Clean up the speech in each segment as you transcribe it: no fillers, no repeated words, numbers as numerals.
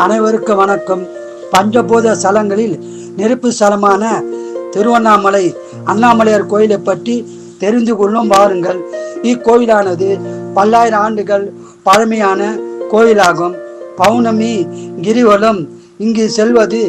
அனைவருக்கும் வணக்கம். பஞ்சபூத ஸ்தலங்களில் நெருப்பு ஸ்தலமான திருவண்ணாமலை அண்ணாமலையார் கோயிலை பற்றி தெரிந்து கொள்ளும் வாருங்கள். இக்கோயிலானது பல்லாயிரம் ஆண்டுகள் பழமையான கோயிலாகும். பௌர்ணமி கிரிவலம் இங்கு செல்வது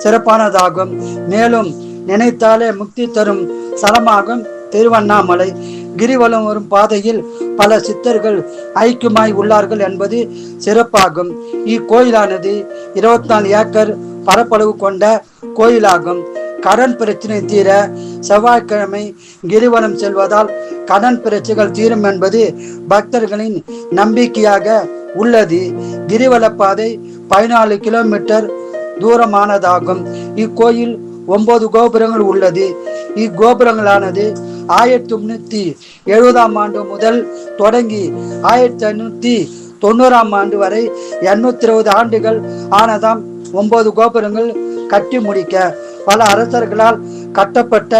சிறப்பானதாகும். மேலும் நினைத்தாலே முக்தி தரும் ஸ்தலமாகும் திருவண்ணாமலை. கிரிவலம் வரும் பாதையில் பல சித்தர்கள் ஐக்கியமாய் உள்ளார்கள் என்பது சிறப்பாகும். இக்கோயிலானது 24 ஏக்கர் பரப்பளவு கொண்ட கோயிலாகும். கடன் பிரச்சனை தீர செவ்வாய்க்கிழமை கிரிவலம் செல்வதால் கடன் பிரச்சனைகள் தீரும் என்பது பக்தர்களின் நம்பிக்கையாக உள்ளது. கிரிவல பாதை 14 கிலோமீட்டர் தூரமானதாகும். இக்கோயில் 9 கோபுரங்கள் உள்ளது. இக்கோபுரங்களானது 1370 ஆண்டு முதல் தொடங்கி 1590 ஆண்டு வரை 820 ஆண்டுகள் ஆனதாம். 9 கோபுரங்கள் கட்டி முடிக்க பல அரசர்களால் கட்டப்பட்ட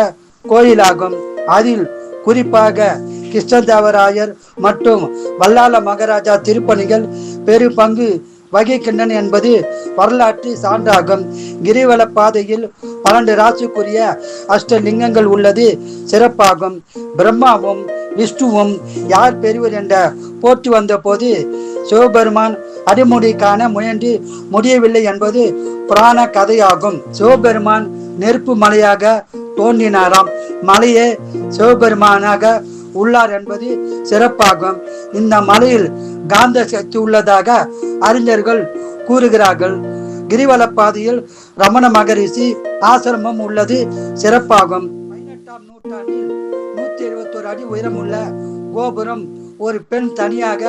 கோயிலாகும். அதில் குறிப்பாக கிருஷ்ணதேவராயர் மற்றும் வல்லாள மகாராஜா திருப்பணிகள் பெரு பங்கு வகிக்கின்றன என்பது வரலாற்று சான்றாகும். கிரிவல பாதையில் 12 ராசிக்குரிய அஷ்டலிங்கங்கள் உள்ளது சிறப்பாகும். பிரம்மாவும் விஷ்ணுவும் யார் பெரியவர் என்ற போற்றி வந்த போது சிவபெருமான் அடிமுடி காண முயன்று முடியவில்லை என்பது புராண கதையாகும். சிவபெருமான் நெருப்பு மலையாக தோன்றினாராம். மலையே சிவபெருமானாக உள்ளார் என்பது சிறப்பாகும். இந்த மலையில் காந்த சக்தி உள்ளதாக அறிஞர்கள் கூறுகிறார்கள். கிரிவல பாதையில் ரமண மகரிஷி ஆசிரமம் உள்ளது சிறப்பாகும். 18ஆம் நூற்றாண்டில் 171 அடி உயரமுள்ள கோபுரம் ஒரு பெண் தனியாக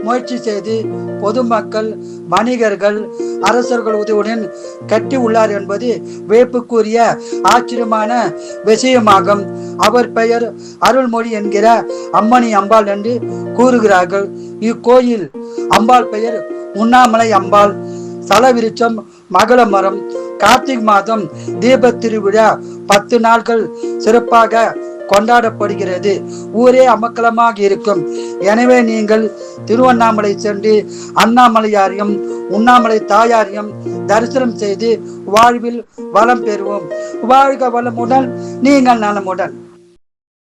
முயற்சி செய்து பொதுமக்கள், வணிகர்கள், அரசர்கள் உதவியுடன் கட்டி உள்ளார் என்பது வியப்புக்குரிய ஆச்சரியமான விஷயமாகும். அவர் பெயர் அருள்மொழி என்கிற அம்மணி அம்பாள் என்று கூறுகிறார்கள். இக்கோயில் அம்பாள் பெயர் உண்ணாமலை அம்பாள். ஸ்தலவிருட்சம் மகள மரம். கார்த்திகை மாதம் தீப திருவிழா 10 நாட்கள் சிறப்பாக கொண்டாடப்படுகிறது. ஊரே அமக்கலமாக இருக்கும். எனவே நீங்கள் திருவண்ணாமலை சென்று அண்ணாமலையாரையும் உண்ணாமலை தாயாரையும் தரிசனம் செய்து வாழ்வில் வளம் பெறுவோம். வாழ்க வளமுடன், நீங்கள் நலமுடன்.